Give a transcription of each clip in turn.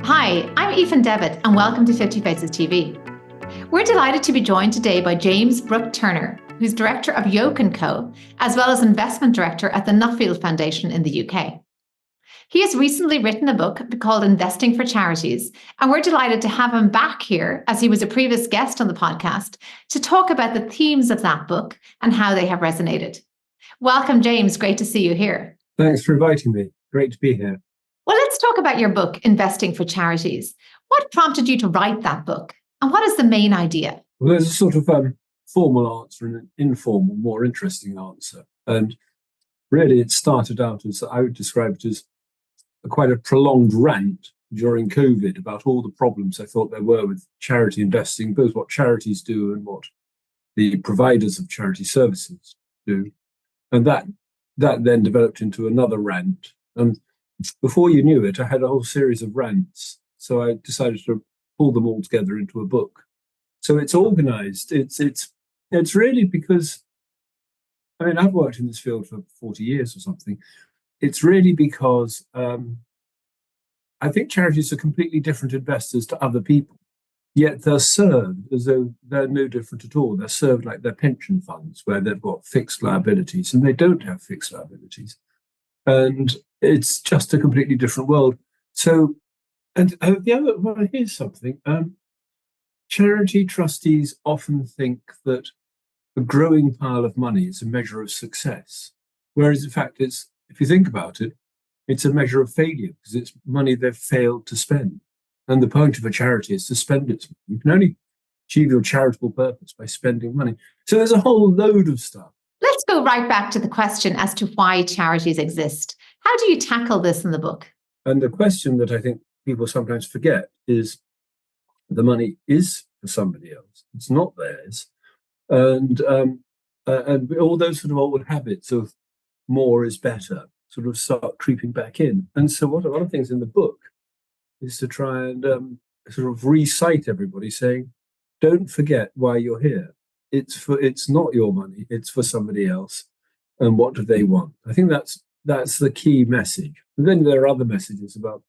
Hi, I'm Aoife Devitt, and welcome to Fiftyfaces TV. We're delighted to be joined today by James Brooke-Turner, who's Director of Yoke & Co, as well as Investment Director at the Nuffield Foundation in the UK. He has recently written a book called Investing for Charities, and we're delighted to have him back here, as he was a previous guest on the podcast, to talk about the themes of that book and how they have resonated. Welcome, James. Great to see you here. Thanks for inviting me. Great to be here. Well, let's talk about your book, Investing for Charities. What prompted you to write that book? And what is the main idea? Well, there's a sort of formal answer and an informal, more interesting answer. And really, it started out as, I would describe it as quite a prolonged rant during COVID about all the problems I thought there were with charity investing, both what charities do and what the providers of charity services do. And that then developed into another rant. And before you knew it, I had a whole series of rants. So I decided to pull them all together into a book. So it's organized. It's really because, I've worked in this field for 40 years or something. It's really because I think charities are completely different investors to other people. Yet they're served as though they're no different at all. They're served like their pension funds, where they've got fixed liabilities, and they don't have fixed liabilities. And it's just a completely different world. So, and the other, well, here's something. Charity trustees often think that a growing pile of money is a measure of success, whereas in fact, if you think about it, it's a measure of failure because it's money they've failed to spend. And the point of a charity is to spend its money. You can only achieve your charitable purpose by spending money. So there's a whole load of stuff. Let's go right back to the question as to why charities exist. How do you tackle this in the book? And the question that I think people sometimes forget is the money is for somebody else. It's not theirs. And all those sort of old habits of more is better sort of start creeping back in. And so one of the things in the book is to try and sort of recite everybody saying, don't forget why you're here. It's not your money, it's for somebody else. And what do they want? I think that's the key message. And then there are other messages about,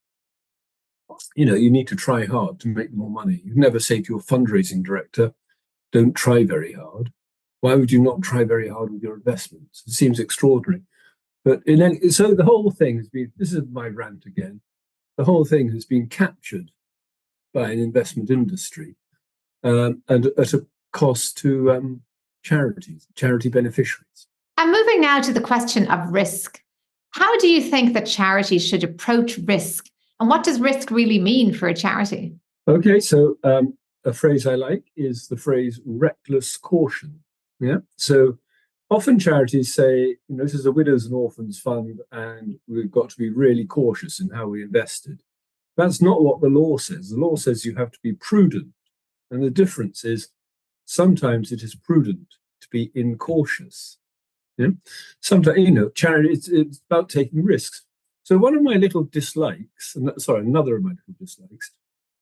you need to try hard to make more money. You never say to your fundraising director, don't try very hard. Why would you not try very hard with your investments? It seems extraordinary. But so the whole thing has been, this is my rant again, the whole thing has been captured by an investment industry and at a cost to charity beneficiaries. And moving now to the question of risk. How do you think that charities should approach risk? And what does risk really mean for a charity? Okay, so a phrase I like is the phrase reckless caution. Yeah. So often charities say, this is a widows and orphans fund, and we've got to be really cautious in how we invested. That's not what the law says. The law says you have to be prudent. And the difference is sometimes it is prudent to be incautious. Yeah? Sometimes, charity, it's about taking risks. So one of my little dislikes, another of my little dislikes,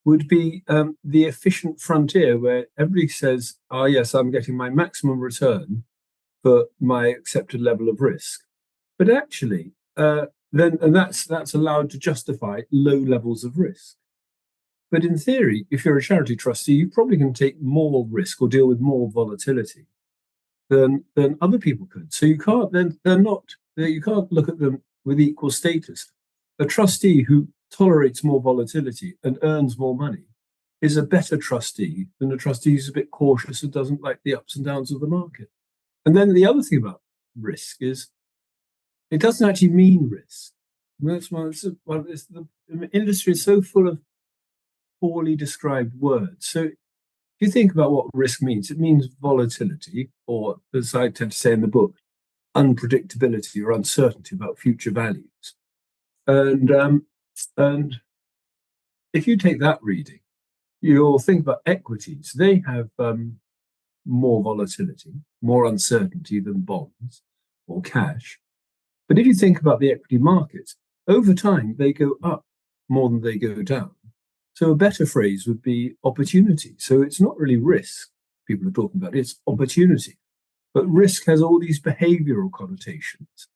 would be the efficient frontier where everybody says, oh, yes, I'm getting my maximum return for my accepted level of risk. But actually, that's allowed to justify low levels of risk. But in theory, if you're a charity trustee, you probably can take more risk or deal with more volatility than other people could. So you can't you can't look at them with equal status. A trustee who tolerates more volatility and earns more money is a better trustee than a trustee who's a bit cautious and doesn't like the ups and downs of the market. And then the other thing about risk is it doesn't actually mean risk. The industry is so full of poorly described words. So if you think about what risk means, it means volatility, or as I tend to say in the book, unpredictability or uncertainty about future values. And if you take that reading, you'll think about equities. They have more volatility, more uncertainty than bonds or cash. But if you think about the equity markets, over time, they go up more than they go down. So a better phrase would be opportunity. So it's not really risk people are talking about, it's opportunity. But risk has all these behavioral connotations,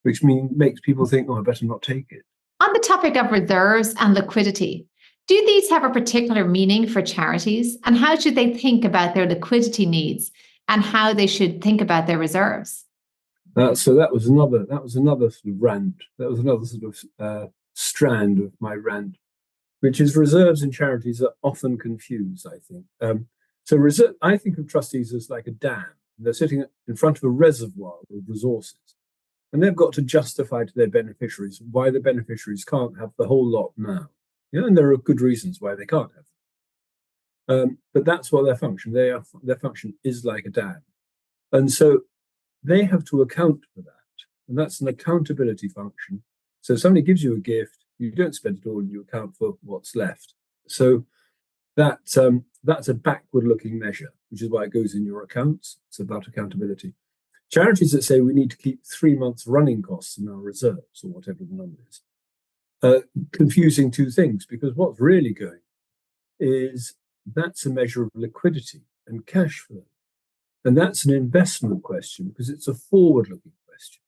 which makes people think, oh, I better not take it. On the topic of reserves and liquidity, Do these have a particular meaning for charities? And how should they think about their liquidity needs and how they should think about their reserves? So that was another sort of rant. That was another sort of strand of my rant, which is reserves and charities are often confused, I think. I think of trustees as like a dam. They're sitting in front of a reservoir of resources, and they've got to justify to their beneficiaries why the beneficiaries can't have the whole lot now. Yeah, and there are good reasons why they can't have them. But that's what their function. Their function is like a dam, and so they have to account for that, and that's an accountability function. So somebody gives you a gift, you don't spend it all, and you account for what's left. So that's a backward-looking measure, which is why it goes in your accounts. It's about accountability. Charities that say we need to keep 3 months running costs in our reserves, or whatever the number is, confusing two things, because what's really going is that's a measure of liquidity and cash flow. And that's an investment question because it's a forward-looking question.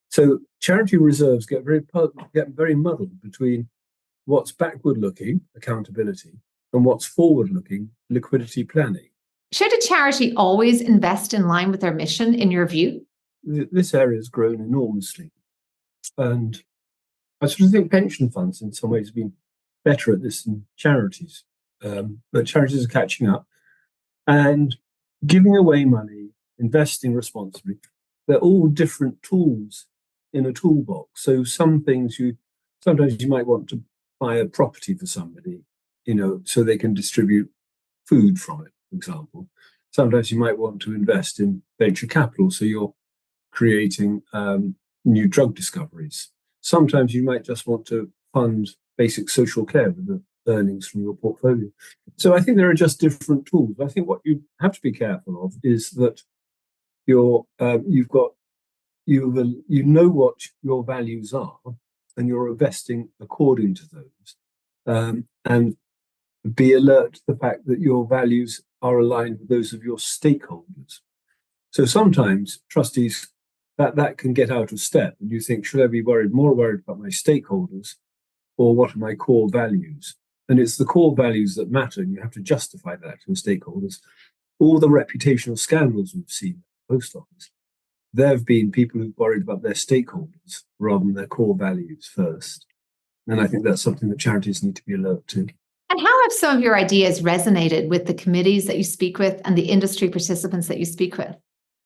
So charity reserves get very muddled between what's backward-looking, accountability, and what's forward-looking, liquidity planning. Should a charity always invest in line with their mission, in your view? This area has grown enormously. And I sort of think pension funds in some ways have been better at this than charities. But charities are catching up. And giving away money, investing responsibly, they're all different tools in a toolbox. So sometimes you might want to buy a property for somebody, so they can distribute food from it, for example. Sometimes you might want to invest in venture capital, so you're creating new drug discoveries. Sometimes you might just want to fund basic social care with the earnings from your portfolio. So I think there are just different tools. I think what you have to be careful of is that you know what your values are, and you're investing according to those, and be alert to the fact that your values are aligned with those of your stakeholders. So sometimes trustees that can get out of step, and you think, should I be more worried about my stakeholders, or what are my core values? And it's the core values that matter, and you have to justify that to your stakeholders. All the reputational scandals we've seen at the post office, there have been people who've worried about their stakeholders rather than their core values first. And I think that's something that charities need to be alert to. And how have some of your ideas resonated with the committees that you speak with and the industry participants that you speak with?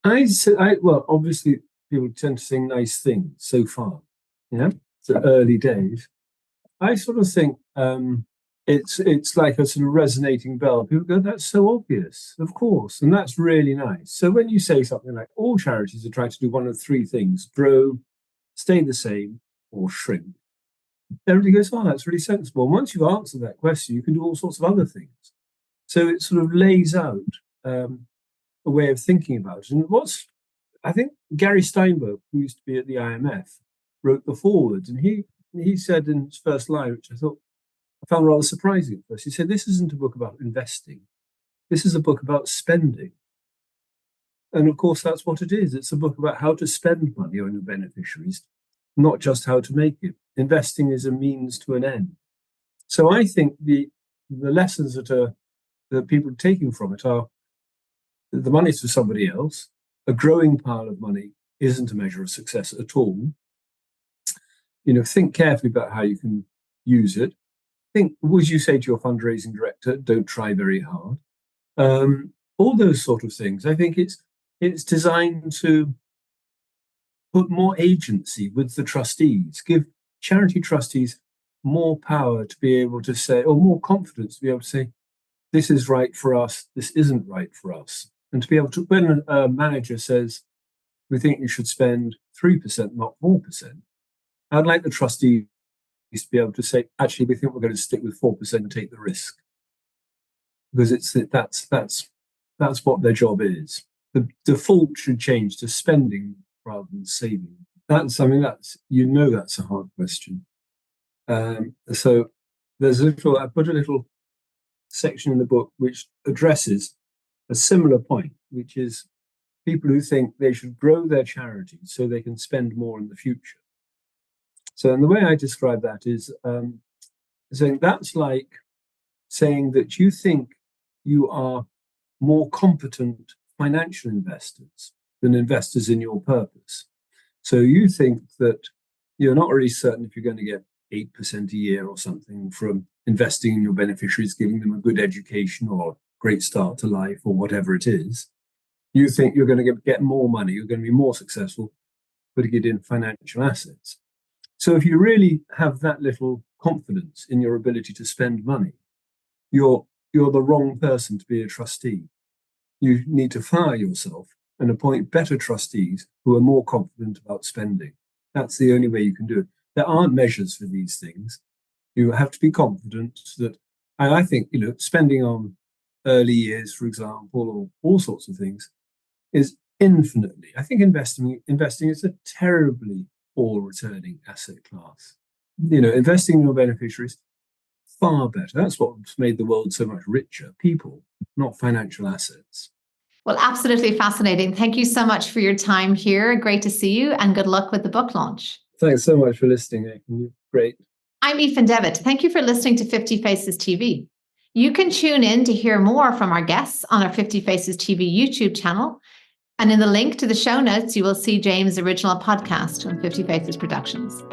Well, obviously, people tend to say nice things so far. It's the early days. I sort of think it's like a sort of resonating bell. People go, that's so obvious, of course, and that's really nice. So when you say something like all charities are trying to do one of three things: grow, stay the same, or shrink, everybody goes, oh, that's really sensible. And once you've answered that question, you can do all sorts of other things. So it sort of lays out a way of thinking about it. And I think Gary Steinberg, who used to be at the IMF, wrote the foreword, and he said in his first line, which I found rather surprising at first. He said, this isn't a book about investing. This is a book about spending. And of course, that's what it is. It's a book about how to spend money on your beneficiaries, not just how to make it. Investing is a means to an end. So I think the lessons that people are taking from it are the money's for somebody else. A growing pile of money isn't a measure of success at all. Think carefully about how you can use it. Would you say to your fundraising director, don't try very hard? All those sort of things. I think it's designed to put more agency with the trustees, give charity trustees more power to be able to say, or more confidence to be able to say, this is right for us, this isn't right for us. And to be able to, when a manager says, we think you should spend 3%, not 4%, I'd like the trustees to be able to say, actually, we think we're going to stick with 4% and take the risk. Because that's what their job is. The default should change to spending rather than saving. That's a hard question. So I put a little section in the book which addresses a similar point, which is people who think they should grow their charities so they can spend more in the future. So, and the way I describe that is saying that's like saying that you think you are more competent financial investors than investors in your purpose. So you think that you're not really certain if you're going to get 8% a year or something from investing in your beneficiaries, giving them a good education or a great start to life or whatever it is. You think you're going to get more money, you're going to be more successful putting it in financial assets. So if you really have that little confidence in your ability to spend money, you're the wrong person to be a trustee. You need to fire yourself and appoint better trustees who are more confident about spending. That's the only way you can do it. There aren't measures for these things. You have to be confident that, and I think, spending on early years, for example, or all sorts of things is infinitely, I think investing is a terribly poor returning asset class. Investing in your beneficiaries, far better. That's what's made the world so much richer. People, not financial assets. Well, absolutely fascinating. Thank you so much for your time here. Great to see you, and good luck with the book launch. Thanks so much for listening, Aiken. Great. I'm Aoife Devitt. Thank you for listening to 50 Faces TV. You can tune in to hear more from our guests on our 50 Faces TV YouTube channel. And in the link to the show notes, you will see James' original podcast on 50 Faces Productions.